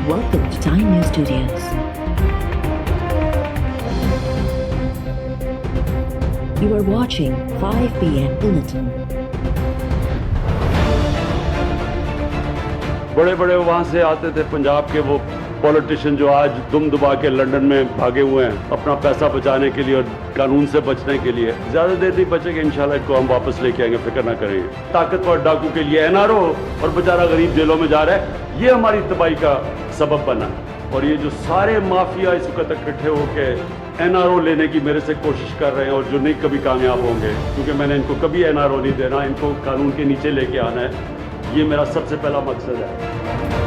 Welcome to Time News Studios. You are watching 5 p.m. Bulletin. बड़े बड़े वहाँ से आते थे पंजाब के वो पॉलिटिशियन जो आज दुम दुबा के लंदन में भागे हुए हैं अपना पैसा बचाने के लिए और कानून से बचने के लिए। ज्यादा देर नहीं बचेंगे, इंशाल्लाह इनको हम वापस लेके आएंगे, फिक्र ना करेंगे। ताकतवर डाकू के लिए एनआरओ और बेचारा गरीब जेलों में जा रहा है, ये हमारी तबाही का सबब बना। और ये जो सारे माफिया इस वक्त इकट्ठे होकर एनआरओ लेने की मेरे से कोशिश कर रहे हैं और जो नहीं कभी कामयाब होंगे, क्योंकि मैंने इनको कभी एनआरओ नहीं देना, इनको कानून के नीचे लेके आना है, ये मेरा सबसे पहला मकसद है।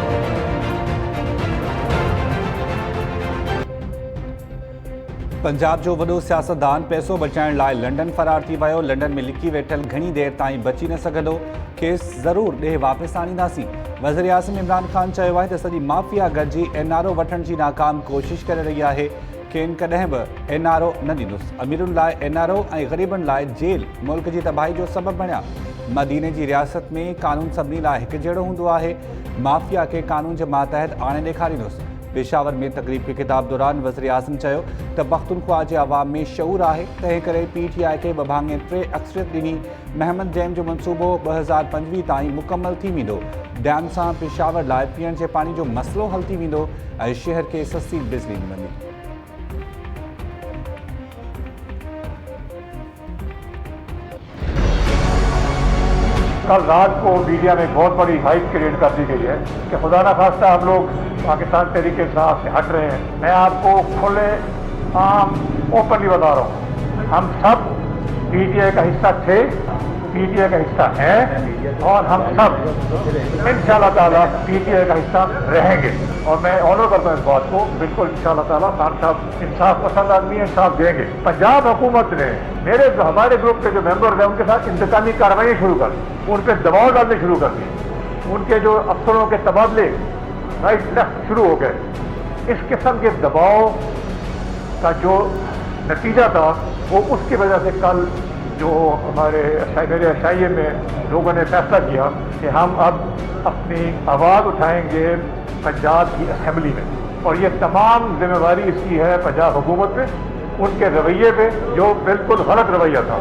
पंजाब जो वॾो सियासतदान पैसो बचाइण लाइ लंडन फरार थी वियो। लंडन में लिकी वेठल घणी देर ताईं बची न सघंदो, केस ज़रूरु ॾे वापसि आणींदासीं। वज़ीर आज़म इमरान ख़ान चयो आहे त सॼी माफ़िया गॾिजी एनआरओ वठण जी नाकाम कोशिश करे रही आहे। खेनि कॾहिं बि एनआरओ न ॾींदुसि। अमीरुनि लाइ एनआरओ ऐं ग़रीबनि लाइ जेल मुल्क जी तबाही जो सबबु बणिया। मदीने जी रियासत में कानून सभिनी लाइ हिकु जहिड़ो हूंदो आहे। माफ़िया खे कानून जे मातहत आणे ॾेखारींदुसि। पेशावर में तकरीब खे ख़िताब दौरान वज़ीर आज़म चयो त पख्तूनख्वा जे अवाम में शऊर आहे, तंहिं करे PTI खे 2 भाङे 3 अक्सरियत ॾिनी। महमद जैम जो मनसूबो 2025 ताईं मुकमल थी वेंदो। डैम सां पेशावर लाइ पीअण जे पाणी जो मसइलो हल थी वेंदो ऐं शहर खे सस्ती बिजली मिलंदी। कल रात को मीडिया में बहुत बड़ी हाइप क्रिएट कर दी गई है कि खुदा ना खास्ता हम लोग पाकिस्तान तहरीक इंसाफ से हट रहे हैं। मैं आपको खुले आम ओपनली बता रहा हूँ, हम सब PTI का हिस्सा थे, PTI का हिस्सा है और हम सब इंशाअल्लाह ताला PTI का हिस्सा रहेंगे। और मैं ऑनर करता हूँ इस बात को, बिल्कुल इंशाअल्लाह ताला खान साहब इंसाफ पसंद आदमी है, इंसाफ देंगे। पंजाब हुकूमत ने हमारे ग्रुप के जो मेंबर हैं उनके साथ इंतकामी कार्रवाई शुरू कर दी, उन पर दबाव डालने शुरू कर दिए, उनके जो अफसरों के तबादले राइट लेफ्ट शुरू हो गए। इस किस्म के दबाव का जो नतीजा था वो उसकी वजह से कल जो हमारे मेरे शाइए में लोगों ने फैसला किया कि हम अब अपनी आवाज़ उठाएंगे पंजाब की असेंबली में, और ये तमाम जिम्मेवारी इसकी है पंजाब हुकूमत पे, उनके रवैये पे जो बिल्कुल गलत रवैया था।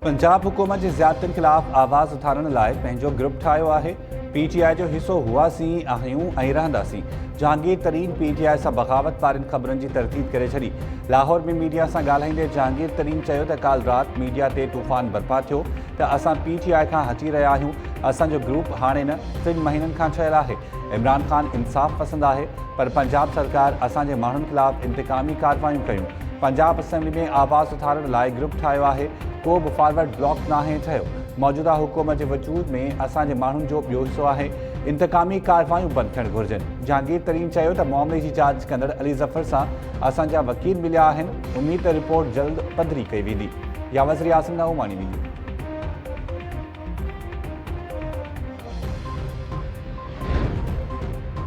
पंजाब हुकूमत जे ज़ियादतियुनि ख़िलाफ़ आवाज़ उथारण लाइ पंहिंजो ग्रुप ठाहियो आहे। PTI जो हिसो हुआसीं, आहियूं ऐं रहंदासीं। जहांगीर तरीन PTI सां बग़ावत वारनि ख़बरुनि जी तरतीब करे छॾी। लाहौर में मीडिया सां ॻाल्हाईंदे जहांगीर तरीन चयो त काल्ह राति मीडिया ते तूफ़ान बर्पा थियो त असां PTI खां हटी रहिया आहियूं। असांजो ग्रुप हाणे न 3 महीननि खां ठहियलु आहे। इमरान ख़ान इंसाफ़ पसंदि आहे, पर पंजाब सरकार असांजे माण्हुनि ख़िलाफ़ इंतकामी कार्रवायूं कयूं। पंजाब असेंबली में आवाज़ उथारण लाइ ग्रुप ठाहियो आहे। को बि फॉरवर्ड ब्लॉक नाहे ठहियो। मौजूदा हुकूमत जे वजूद में असांजे माण्हुनि जो ॿियो हिसो आहे। इंतकामी कार्रवायूं बंदि थियणु घुरिजनि। जहांगीर तरीन चयो त मामले जी जांच कंदड़ अली ज़फ़र सां असांजा वकील मिलिया आहिनि। उमीद त रिपोर्ट जल्द पधरी कई वेंदी या वज़ीर आज़म न उमाणी वेंदी।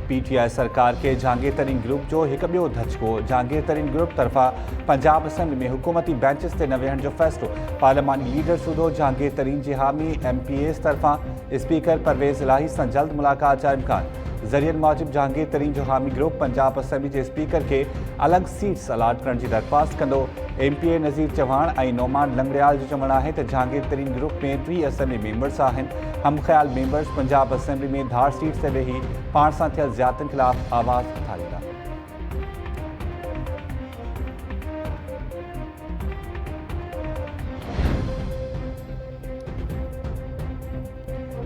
PTI सरकार के जहांगीर तरीन ग्रुप जो एक ॿियो धचको। जहांगीर तरीन ग्रुप तरफ़ां पंजाब असेंबली में हुकूमती बेंचिस ते न वेहण जो फ़ैसिलो। पार्लियामानी लीडर सूदो जहांगीर तरीन जी हामी MPAs तरफ़ां स्पीकर परवेज़ इलाही सां जल्द मुलाक़ात जा इम्कान। ज़रियनि मूजिब जहांगीर तरीन जो हामी ग्रुप पंजाब असेंबली जे स्पीकर के अलॻि सीट्स अलाट करण जी दरख़्वास्त कंदो। MPA नज़ीर चौहान ऐं नौमान लंगड़ियाल जो चवणु आहे त जहांगीर तरीन ग्रुप में 3 असेंबली मेंबर्स आहिनि। हम ख़्याल मेंबर्स पंजाब असेंबली में धार सीट ते वेही पाण सां थियल ज़ियादतियुनि ख़िलाफ़ आवाज़ उथारींदा।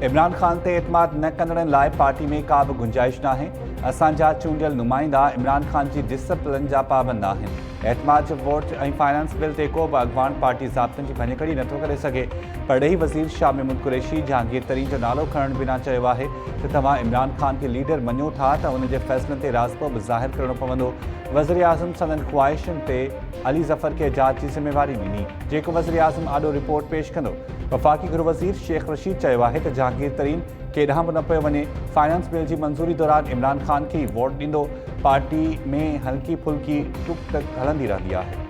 इमरान ख़ान ते एतमाद न कंदड़नि लाइ पार्टी में का बि गुंजाइश नाहे। असांजा चूंडियल नुमाइंदा इमरान ख़ान जी डिसिप्लिन जा पाबंद आहिनि। एतमाद जो वोट ऐं फाइनेंस बिल ते को बि अॻवान पार्टी ज़ाब्तनि जी भञकड़ी नथो करे सघे। परॾेही वज़ीर शाह महमूद कुरैशी जहांगीर तरीन जो नालो खणण बिना चयो आहे त तव्हां इमरान ख़ान खे लीडर मञो था त उन जे फ़ैसिलनि ते राज़िपो बि ज़ाहिर करणो पवंदो। वज़ीर आज़म संदन ख़्वाहिशुनि ते अली ज़फ़र खे जांच जी ज़िम्मेवारी ॾिनी, जेको वज़ीर आज़म आॾो रिपोर्ट पेश कंदो। वफ़ाक़ी गृह वज़ीर शेख रशीद चयो आहे त जहांगीर तरीन केॾांहुं बि न पियो वञे। फाइनेंस बिल जी मंज़ूरी दौरान इमरान ख़ान खे ई वोट ॾींदो। पार्टी में हल्की फुल्की टुक टक हलंदी रहंदी आहे।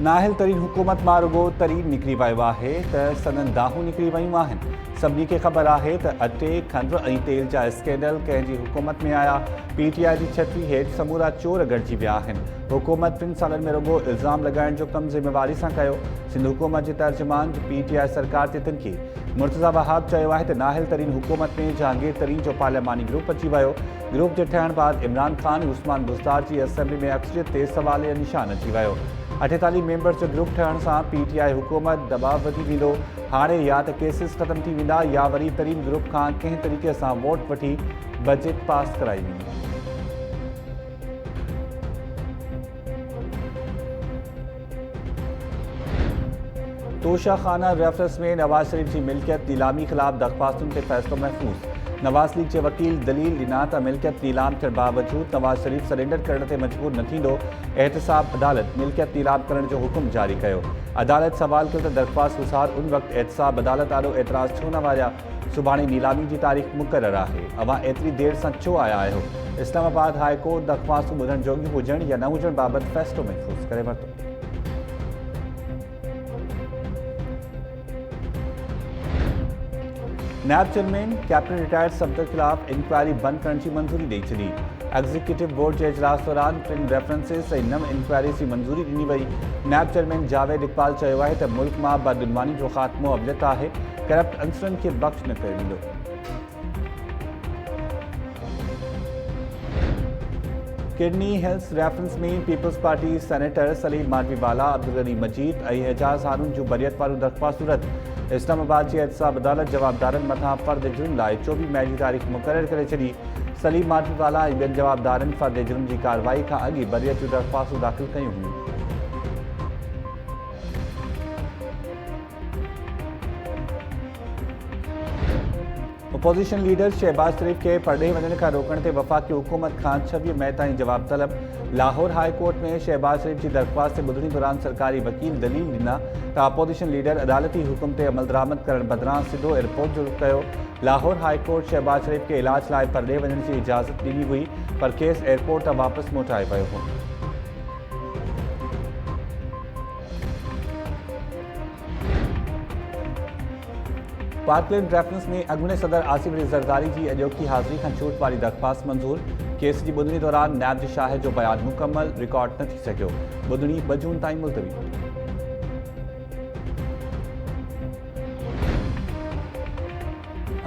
नाहिल तरीन हुकूमत मां रुगो तरीन निकिरी वियो आहे त सदन दाहूं निकिरी वियूं आहिनि। सभिनी खे ख़बर आहे त अटे खंड ऐं तेल जा स्कैंडल कंहिंजी हुकूमत में आया। PTI जी छतरी हेठि समूरा चोर गॾिजी विया आहिनि। हुकूमत 3 सालनि में रुगो इल्ज़ाम लॻाइण जो कमु ज़िम्मेवारी सां कयो। सिंध हुकूमत जे तर्जुमान PTI सरकार ते तिनकी मुर्तज़ा वहाब चयो आहे त नाहिल तरीन हुकूमत में जहांगीर तरीन जो पार्लियामानी ग्रुप अची वियो। ग्रुप जे ठहण बाद इमरान खान उस्मान बुज़दार जी असेंबली में अक्सरियत ते सवाल या निशान अची वियो। 48 मेंबर्स जो ग्रुप ठहण सां PTI हुकूमत दबाव वधी वेंदो। हाणे या त केसिस ख़त्म थी वेंदा या वरी तरीन ग्रुप खां कंहिं तरीक़े सां वोट वठी बजट पास कराई वेंदी। तोशाखाना रेफरेंस में नवाज शरीफ की मिल्कियत नीलामी खिलाफ दरख्वास्तुनि ते फ़ैसिलो महफूज़। नवाज लीग के वकील दलील ॾिना त मिल्कियत नीलाम थियण बावजूद नवाज शरीफ सरेंडर करण ते मजबूर न थींदो। एहतसाब अदालत मिल्कियत नीलाम करण जो हुक्म जारी कयो। अदालत सवाल कयो त दरख्वास्त गुज़ार उन वक़्त एहतसाब अदालत आॾो एतराज़ छो न वारिया। सुभाणे नीलामी की तारीख़ मुक़रर आहे। अवां एतिरी देर सां छो आया आहियो। इस्लामाबाद हाई कोर्ट दरख्वास्तूं ॿुधण जोॻियूं हुजण या न हुजण बाबति फ़ैसिलो महफ़ूज़ करे वरितो। नैब चेयरमैन कैप्टन रिटायर्ड सफदर खिलाफ इंक्वायरी बंद करण की मंजूरी ॾेई छॾी। एग्जीक्यूटिव बोर्ड के इजलास दौरान 3 रेफरेंसिस ऐं 9 इंक्वायरी की मंजूरी ॾिनी वई। नैब चेयरमैन जावेद इकबाल चयो आहे त मुल्क मां बदगुमानी जो ख़ात्मो अवलियत आहे। करप्ट अंसरनि खे बख़्श न कयो वेंदो। किडनी हेल्थ रेफरेंस में पीपल्स पार्टी सेनेटर सलीम माडवीवाला अब्दुल गनी मजीद और एजाज हारून जो बरियत वारूं दरख्वास्तूं रद्द। इस्लामाबाद की एहतसाब अदालत जवाबदारनि मथां फ़र्द जुर्म लाइ 24 मई की तारीख़ मुक़रर करे छॾी। सलीम माडवीवाला ऐं ॿियनि जवाबदारनि फ़र्द जुर्म की कार्रवाई खां अॻु बरियत जूं दरख्वास्तूं दाख़िल कयूं हुयूं। अपोजिशन लीडर शहबाज शरीफ के परॾे वञण खां रोकण ते वफ़ाक़ी हुकूमत खां 26 मई ताईं जवाब तलब। लाहौर हाई कोर्ट में शहबाज शरीफ की दरख्वास्त से ॿुधणी दौरान सरकारी वकील दलील ॾिना त अपोजिशन लीडर अदालती हुकुम ते अमल दरामद करण बदिरां सिधो एयरपोर्ट जो रुख कयो। लाहौर हाई कोर्ट शहबाज शरीफ के इलाज लाइ परॾे वञण की इजाज़त ॾिनी हुई पर केस एयरपोर्ट तां वापसि मोटाए वियो हो। पार्कलैंड रेफरेंस में अॻूणे सदर आसिफ अली ज़रदारी की अॼोकी हाज़िरी खां छूट वारी दरख्वास्त मंज़ूर। केस की ॿुधणी दौरान नैब जे शाहिद जो बयान मुकम्मल रिकॉर्ड न थी सघियो। ॿुधणी 2 जून ताईं मुलतवी।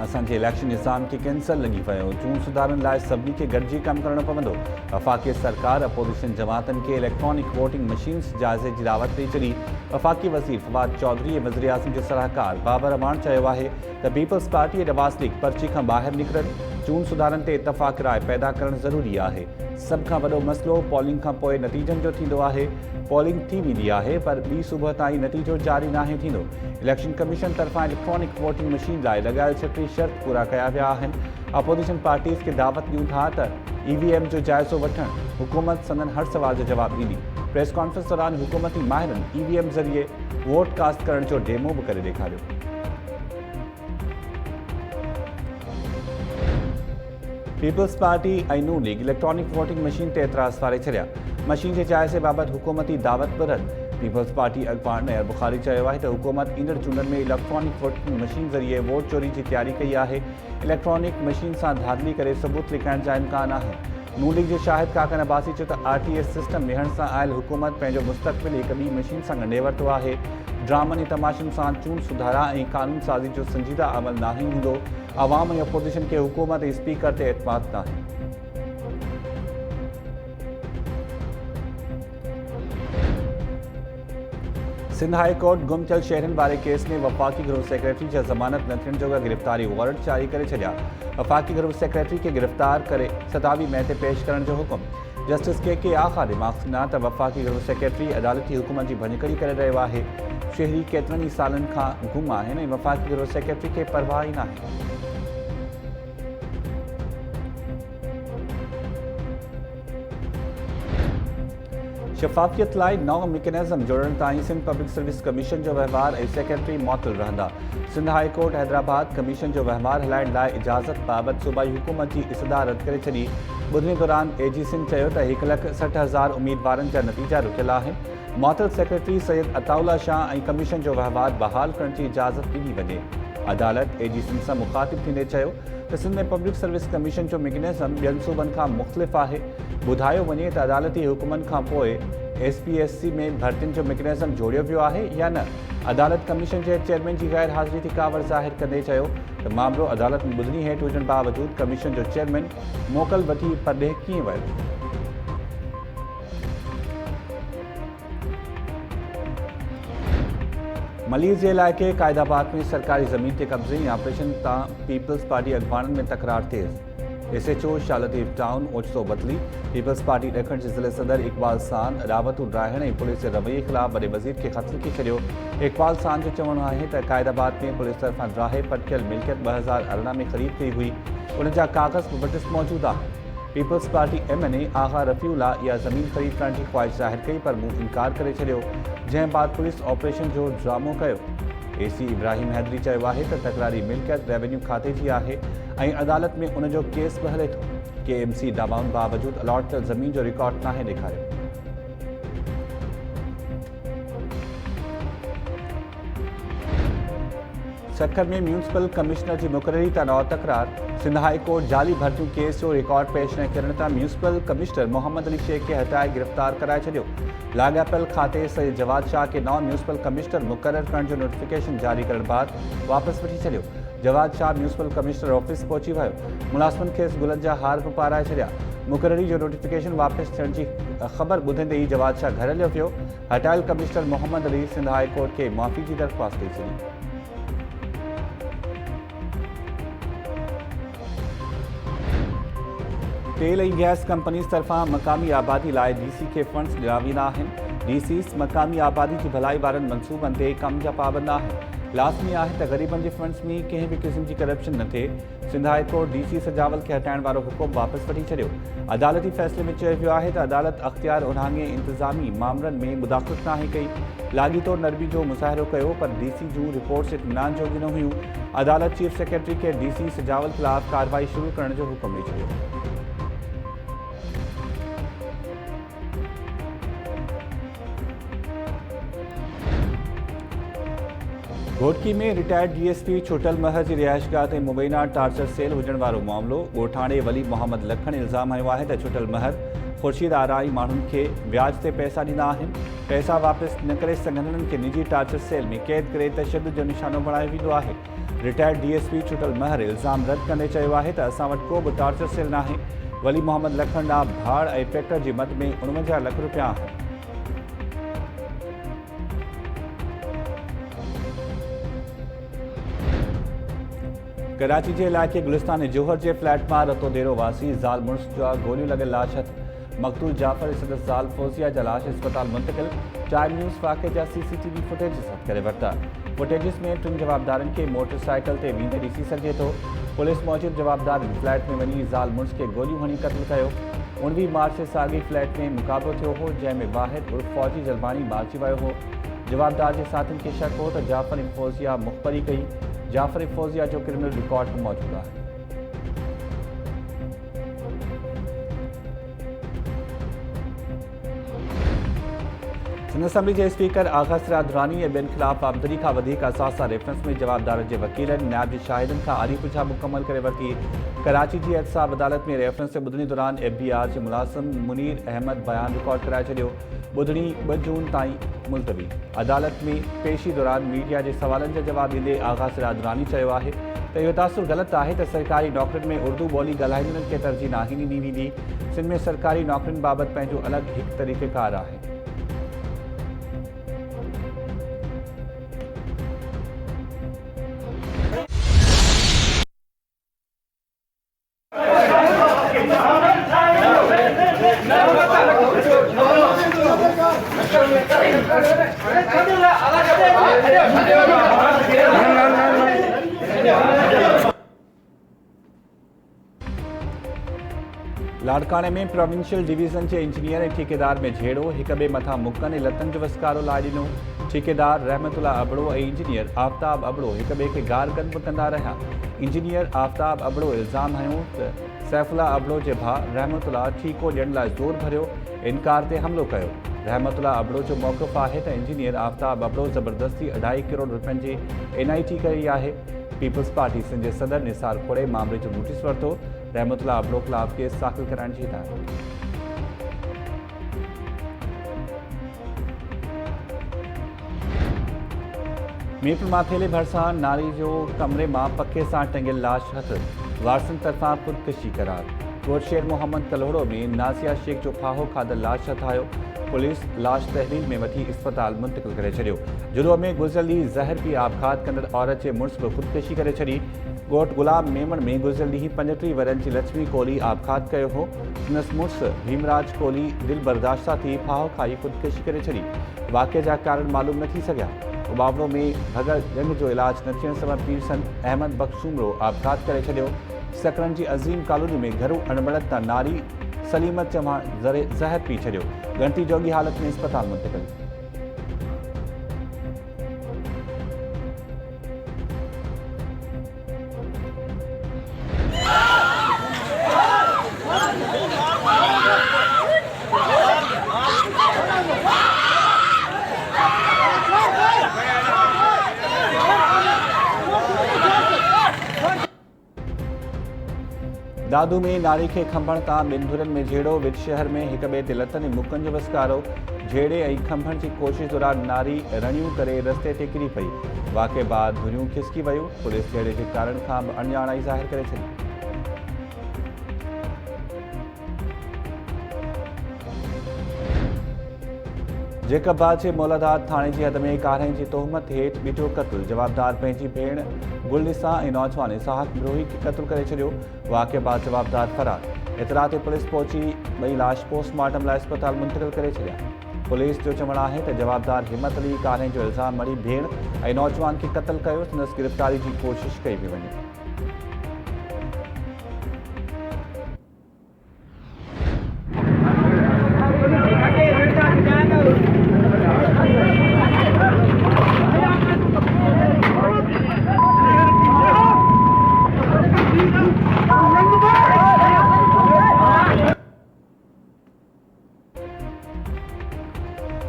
असांजे इलेक्शन निज़ाम के कैंसल लगी वियो। चूंड सुधारण लाइ सभिनी खे गॾिजी कमु करणो पवंदो। वफ़ाक़ी सरकार अपोजिशन जमातनि के इलेक्ट्रॉनिक वोटिंग मशीन्स जाइज़े की दावत ॾेई छॾी। वफ़ाक़ी वज़ीर फवाद चौधरी ऐं वज़ीर आज़म के सलाहकार बाबर अमान चयो आहे त पीपल्स पार्टी ऐं नवाज़ लीग पर्ची खां ॿाहिरि निकिरनि। चूंड सुधारण ते इतफ़ाक़ राय पैदा करणु ज़रूरी आहे। सभ खां वॾो मसइलो पोलिंग खां पोइ नतीजनि जो थींदो आहे। पोलिंग थी वेंदी आहे पर ॿी सुबुह ताईं नतीजो जारी नाहे थींदो। इलेक्शन कमीशन तरफ़ां इलेक्ट्रॉनिक वोटिंग मशीन लाइ लॻायल 36 शर्त पूरा कया विया आहिनि। अपोजिशन पार्टीज़ खे दावत ॾियूं था त EVM जो जाइज़ो वठणु। हुकूमत संदन हर सवाल जो जवाब ॾींदी। प्रेस कॉन्फ्रेंस दौरान हुकूमती माहिरनि EVM ज़रिए वोट कास्ट करण जो डेमो भी करे ॾेखारियो। पीपल्स पार्टी ऐं नून लीग इलेक्ट्रॉनिक वोटिंग मशीन ते एतराज़ वारे छॾिया। मशीन के जाइज़े बाबति हुकूमती दावत बि रद्द। पीपल्स पार्टी अॻवान नयर बुखारी चयो आहे त हुकूमत ईंदड़ चूंडनि में इलेक्ट्रॉनिक वोटिंग मशीन ज़रिए वोट चोरी की तैयारी कई आहे। इलेक्ट्रॉनिक मशीन सां धांधली करे सबूत लिकाइण जा इम्कान आहे। नून लीग के शाहिद काकन अब्बासी चयो त RTS सिस्टम वेहण सां आयल हुकूमत पंहिंजो मुस्तक़बिल हिक ॿी मशीन सां ॻंढे वरितो आहे। ड्रामनि ऐं तमाशनि सां चूंड सुधारा ऐं कानून साज़ी जो संजीदा अमल नाहे हूंदो। अवाम ऐं अपोजिशन के हुकूमत ऐं स्पीकर ते एतमाद नाहे। सिंध हाई कोर्ट गुम थियल शहरनि वारे केस में वफ़ाक़ी गृह सेक्रेटरी जा ज़मानत न थियण जोगा गिरफ़्तारी वारंट जारी करे छॾिया। वफ़ाक़ी गृह सेक्रेटरी के गिरफ़्तार करे 27 मई ते पेश करण जो हुकुम। जस्टिस के आखा दिमाग़ ॾिना त वफ़ाक़ी गृह सेक्रेटरी अदालती हुकुम की भञकड़ी करे रहियो आहे। शहरी केतिरनि ई सालनि खां गुम आहिनि ऐं वफ़ाक़ी गृह सेक्रेटरी खे परवाह ई नाहे। शफ़ाफ़ियत लाइ नओं मैकेनिज़म जोड़ण ताईं सिंध पब्लिक सर्विस कमीशन जो वहिंवार ऐं सेक्रेटरी मुअत्तल रहंदा। Sindh high court Hyderabad commission जो वहिंवार हलाइण लाइ इजाज़त बाबति सूबाई हुकूमत की इस्तदा रद्द करे छॾी। ॿुधणी दौरान एजी सिंह चयो त 1,60,000 उम्मीदवारनि जा नतीजा रुकियल आहिनि। मुअत्तल सेक्रेटरी सैयद अताउल्ला शाह ऐं कमीशन जो वहिंवार बहाल करण जी इजाज़त ॾिनी वञे। अदालत एजी सिंह सां मुख़ातिब थींदे चयो त सिंध में पब्लिक सर्विस कमीशन जो मैकेनिज़म ॿियनि सूबनि खां मुख़्तलिफ़ आहे। ॿुधायो वञे त अदालती हुकुमनि खां पोइ SPSC में भर्तियुनि जो मैकेनिज़म जोड़ियो वियो आहे या न। अदालत कमीशन जे चेयरमैन जी गैर हाज़िरी ते कावड़ ज़ाहिर कंदे चयो त मामिलो अदालत में ॿुधणी हेठि हुजण बावजूदि कमीशन जो चेयरमैन मोकल वठी परॾेह कीअं वियो। मलीर जे इलाइक़े क़ाइदाबाद में सरकारी ज़मीन ते कब्ज़े ऐं ऑपरेशन तां पीपल्स पार्टी अॻवाननि में तकरार तेज़। SHO शालतीफ़ टाउन ओचितो बदली पीपल्स पार्टी ॾखण जे ज़िले सदर इक़बाल सान रावतूं ड्राइण ऐं पुलिस जे रवैये ख़िलाफ़ वॾे वज़ीर खे ख़त लिखी छॾियो। इक़बाल सान जो चवणु आहे त क़ाइदाबाद में पुलिस तरफ़ां ड्राहे पटिकियल मिल्कियत 2018 में ख़रीद कई हुई, उन जा कागज़ बि वटि मौजूदु आहिनि। पीपल्स पार्टी MNA आगा रफ़ीउल्ला इहा ज़मीन ख़रीद करण जी ख़्वाहिश ज़ाहिर कई पर मूं इनकार करे छॾियो, जंहिं बाद पुलिस ऑपरेशन जो ड्रामो कयो। AC इब्राहिम हैदरी चयो आहे त तकरारी मिल्कियत रेवेन्यू खाते जी आहे ऐं अदालत में उन जो केस बि हले थो। KMC दावाउनि बावजूदि अलॉट थियल ज़मीन जो रिकॉर्ड नाहे ॾेखारियो। सखर में म्यूनिसिपल कमिश्नर जी मुक़ररी तां नओं तकरार। सिंध हाई कोर्ट जाली भर्तियूं केस जो रिकॉर्ड पेश न करण तां म्यूनिसिपल कमिश्नर मोहम्मद अली शेख खे हटाए गिरफ़्तार कराए छॾियो। लाॻापियल खाते सैयद जवाद शाह खे नओं म्यूनिसिपल कमिश्नर मुक़रर करण जो नोटिफिकेशन जारी करण बाद वापसि वठी छॾियो। Jawad Shah municipal commissioner office पहुची वियो। मुलाज़िमनि खेसि गुलनि जा हार बि पाराए छॾिया। मुक़ररी जो नोटिफिकेशन वापसि थियण जी ख़बर ॿुधंदे ई जवाद शाह घर हलियो पियो। हटायल commissioner Mohammad Ali Sindh high court खे माफ़ी जी दरख़्वास्त कई छॾी। तेल ऐं गैस कंपनीज़ तरफ़ां मक़ामी आबादी लाइ DC खे फंड्स ॾिना वेंदा आहिनि। DCs मक़ामी आबादी जी भलाई वारनि मनसूबनि ते कम जा पाबंद आहिनि। लाज़मी आहे त ग़रीबनि जे फंड्स में कंहिं बि क़िस्म जी करप्शन न थिए। सिंध हाई कोर्ट DC सजावल खे हटाइण वारो हुकुम वापसि वठी छॾियो। अदालती फ़ैसिले में चयो वियो आहे त अदालत अख़्तियार उन्हांगे इंतिज़ामी मामलनि में मुदाख़लत नाहे कई। लाॻीतो नरमी जो मुज़ाहिरो कयो पर DC जूं रिपोर्ट्स इत्मीनान जोॻियूं न हुयूं। अदालत चीफ सेक्रेटरी खे DC सजावल ख़िलाफ़ कार्रवाई शुरू करण जो हुकुम ॾेई छॾियो। घोटकी में रिटायर्ड DSP छुटल महर जी रिहाइशगाह ते मुबैना टार्चर सेल हुजण वारो मामिलो। ॻोठाणे वली मोहम्मद लखन इल्ज़ाम हयो आहे त छुटल महर ख़ुर्शीद आराई माण्हुनि खे ब्याज ते पैसा ॾिना आहिनि। पैसा वापसि न करे सघंदड़नि खे निजी टार्चर सेल में क़ैद करे तशद्दुद जो निशानो बणायो वेंदो आहे। रिटायर्ड DSP छुटल महर इल्ज़ाम रद्द कंदे चयो आहे त असां वटि को बि टार्चर सेल नाहे। वली मोहम्मद लखन ॾांहुं भाड़ ऐं ट्रैक्टर जी मद में 49 लख रुपया आहिनि। कराची जे इलाइक़े गुलिस्तान जोहर जे फ्लैट मां रतो देरो वासी ज़ाल मुड़ुस जा गोलियूं लॻियल लाश हथ। मक़तूल जाफ़र सदर ज़ाल फौजिया जा लाश अस्पताल मुंतक़िल। टाइम न्यूज़ वाक़े जा CCTV फुटेज ज़ब्त करे वरिता। फुटेजिस में 3 जवाबदारनि खे मोटरसाइकिल ते वेंदे ॾिसी सघिजे थो। पुलिस मौजूदु जवाबदारनि फ्लैट में वञी ज़ाल मुड़ुस खे गोलियूं हणी क़त्ल कयो। 19 मार्च ते साॻी फ्लैट में मुक़ाबिलो थियो हो, जंहिंमें वाहिद उर्फ़ फौजी जलबानी मारिजी वियो हो। जवाबदार जे साथियुनि खे शक हो त जाफ़र फौजिया मुख़बरी कई। जाफ़र फौजिया जो क्रिमिनल रिकॉर्ड भी मौजूद है। सिंध असम्बली के स्पीकर आगा सिराज दुरानी ऐं ॿियनि ख़िलाफ़ आमदनी खां वधीक असासा रेफरेंस में जवाबदारनि जे वकीलनि नायब जे शाहिदनि खां आरी पुछा मुकम्मल करे वरिती। कराची जी एहतसाब अदालत में रेफरेंस ते ॿुधणी दौरान FBR जे मुलाज़िम मुनीर अहमद बयान रिकॉर्ड कराए छॾियो। ॿुधणी 2 जून ताईं मुलतवी। अदालत में पेशी दौरान मीडिया जे सवालनि जा जवाब ॾींदे आगा सिराज दुरानी चयो आहे त इहो तासुर ग़लति आहे त सरकारी नौकरियुनि में उर्दू ॿोली ॻाल्हाईंदड़नि खे तरजीह नाहे ॾिनी वेंदी। सिंध में सरकारी नौकरियुनि बाबति पंहिंजो अलॻि हिकु तरीक़ेकार आहे। लाड़काने में प्रोविंशियल डिवीज़न के इंजीनियर ऐं ठेकेदार में झेड़ो। हिक ॿिए मथां मुक्कनि ऐं लतनि जो वसकारो लाइ ॾिनो। ठेकेदार रहमतुल्ला अबड़ो ऐं इंजीनियर आफ्ताब अबड़ो हिक ॿिए खे गार गंद बि कंदा रहिया। इंजीनियर आफ्ताब अबड़ो इल्ज़ाम हयूं त सैफुल्ला अबड़ो जे भाउ रहमतुल्लाह ठीको ॾियण लाइ ज़ोर भरियो, इनकार ते हमिलो कयो। रहमतुल्लाह अबड़ो जो मौक़िफ़ आहे त इंजीनियर आफ्ताब अबड़ो ज़बरदस्ती 2.5 करोड़ रुपयनि जी NIT कई आहे। पीपल्स पार्टी सिंध जे सदर निसार खोड़े मामले जो नोटिस वरितो। रहमतुल्लाह अबड़ो ख़िलाफ़ केस दाख़िल कराइण जी हिदायत। मीरपुर माथेले भरिसां नारी जो कमरे मां पके सां टंगियल लाश हथ, वारसनि तरफ़ां ख़ुदकुशी करार। कोट शेर मोहम्मद कलोड़ो में नाज़िया शेख जो फाहो खाधल लाश हथायो। पुलिस लाश तहरीर में वठी अस्पताल मुंतक़िल करे छॾियो। जुलूअ में गुज़िरियल ॾींहुं ज़हर पी आपघात कंदड़ औरत जे मुड़ुस बि ख़ुदकुशी करे छॾी। ॻोठ गुलाब मेमण में गुज़िरियल ॾींहुं 35 वरनि जी लक्ष्मी कोहली आपघात कयो हो। संदसि मुड़ुस भीमराज कोहली दिल बर्दाश्ता थी फाहो खाई ख़ुदकुशी करे छॾी। वाक़िए जा कारण मालूम न थी सघिया। उबावड़ो में भगल जंग जो इलाज न थियण सबबि पीरसन अहमद बख्शूमरो आपघात करे छॾियो। सकरन जी अज़ीम कॉलोनी में घरू अणबड़त तां नारी सलीमत चौहान ज़हर पी छॾियो। गणती जोगी हालत में अस्पताल मुंतक़िल। दादू में नारी के खंभण तां ॿिनि धुरनि में झेड़ो। विच शहर में हिक ॿिए ते लतनि ऐं मुक्कनि जो वसकारो। झेड़े ऐं खंभण जी कोशिश दौरान नारी रणियूं करे रस्ते ते किरी पई। वाक़े बाद धुरियूं खिसकी वियूं। पुलिस झेड़े जे कारण खां बि अणॼाणाई ज़ाहिर करे छॾी। जेकबाद जे मौलादात थाणे जी हद में कारहें जी तोहमत हेठि ॿिजो क़त्ल। जवाबदार पंहिंजी भेण गुलनिसा ऐं नौजवान इसहाक बिरोही खे क़त्ल करे छॾियो। वाक़े बाद जवाबदार फरार। इतला ते पुलिस पहुची ॿई लाश पोस्टमार्टम लाइ अस्पताल मुंतक़िल करे छॾिया। पुलिस जो चवणु आहे त जवाबदार हिम्मत अली कारहें जो इल्ज़ाम मरी भेण ऐं नौजवान खे क़त्ल कयो। संदसि गिरफ़्तारी जी कोशिश कई पई वञे।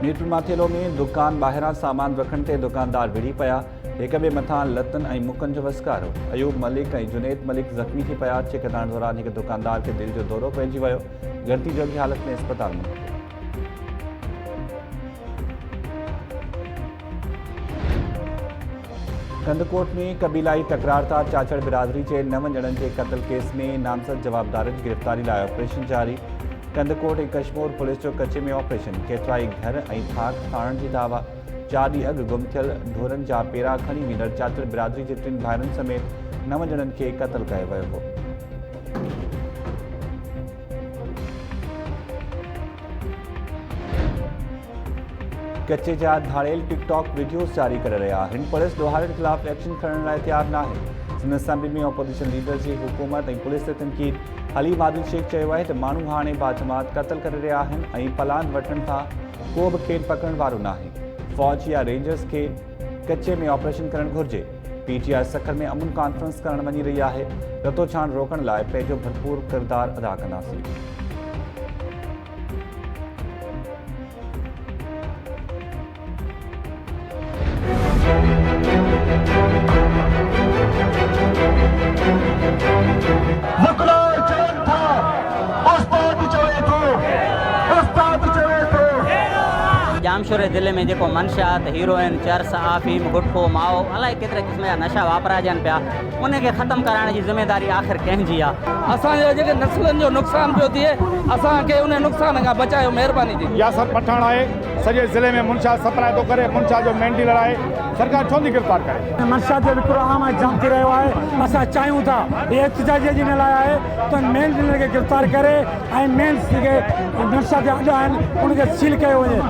मीरपुर माथेलो में दुकान ॿाहिरां सामान रखण ते दुकानदार विढ़ी पिया। हिक ॿिए मथां लतनि ऐं मुक्कनि जो वसकारो। अयूब मलिक ऐं जुनेद मलिक ज़ख़्मी थी पिया। ठेकेदार दौरान हिक दुकानदार खे दिलि जो दौरो पइजी वियो। गणती जोगी हालत में अस्पताल में। कंदकोट में कबीलाई तकरार तां चाचड़ बिरादरी जे 9 ॼणनि जे क़त्ल केस में नामज़द जवाबदारनि जी गिरफ़्तारी लाइ ऑपरेशन जारी। कंदकोट ऐं कश्मीर पुलिस जो कचे में ऑपरेशन। केतिराई घर ऐं थाक थाणण जी दावा। 4 ॾींहं अॻु गुम थियल ढोरनि जा पेरा खणी वेंदड़ चाचड़ बिरादरी जे 3 भाइरनि समेत 9 ॼणनि खे क़त्ल कयो वियो हो। कच्चे जा धाड़ेल टिकटॉक वीडियोस जारी करे रहिया आहिनि। पुलिस ॾोहारियुनि ख़िलाफ़ एक्शन खणण लाइ तयारु न आहे। सिंध असेंबली में अपोजिशन लीडर जी हुकूमत ऐं पुलिस ते तनक़ीद। हलीम आदिल शेख चयो आहे त माण्हू हाणे बाजमात क़त्ल करे रहिया आहिनि ऐं पलान वठण था। को बि खेॾ पकड़ण वारो न आहे। फ़ौज या रेंजर्स खे कच्चे में ऑपरेशन करणु घुरिजे। PTI सखर में अमुन कॉन्फ्रेंस करणु वञी रही आहे। रतो छाण रोकण लाइ पंहिंजो भरपूर किरदारु अदा कंदासीं। जामशोर ज़िले में जेको मंशात हीरोइन चर्स आफीम गुटखो माओ अलाए केतिरे क़िस्म जा नशा वापराइजनि पिया उनखे ख़तमु कराइण जी ज़िमेदारी आख़िर कंहिंजी आहे। असांजो जेके नस्लनि जो नुक़सानु पियो थिए असांखे उन नुक़सान खां बचायो। महिरबानी थी। यासर पठान आहे सॼे ज़िले में मुंशा सप्लाई थो करे। मुंशा जो मेन डीलर आहे। सरकार छो नथी गिरफ़्तार करे? मंशा जो विकिरो आम ऐं जाम थी रहियो आहे। असां चाहियूं था इहे एहतिजाज जी इन लाइ आहे त मेन डीलर खे गिरफ़्तार करे ऐं मेन जेके मंशा जा अॾ आहिनि उनखे सील कयो वञे।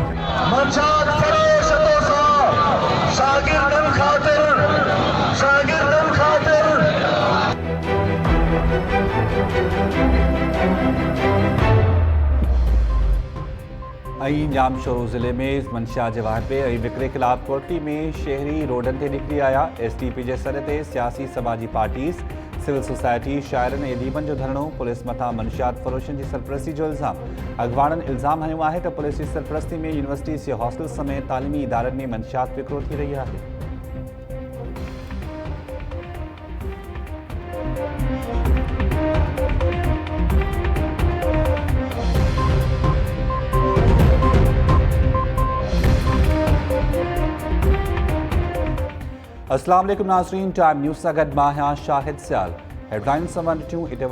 जामशोरो ज़िले में मंशा जे वाइपे विक्रे खिलाफ़ कोर्टी में शहरी रोडन ते निकरी आया। SDP जे सर ते सियासी समाजी पार्टीज़ सिविल सोसाइटी शायरनि ऐं अदीबनि जो धरणो। पुलिस मथां मंशियात फरोशन जी सरपरस्ती जो इल्ज़ाम। अॻवाननि इल्ज़ाम हयो आहे त पुलिस जी सरपरस्ती में यूनिवर्सिटीज़ जे हॉस्टल समेत तालीमी इदारनि में मंशियात विकिरो थी रही आहे। अस्सलाम वालेकुम नाज़रीन, टाइम न्यूज़ सां गॾु मां आहियां शाहिद सियाल। हेडलाइन्स सां वंडिटियूं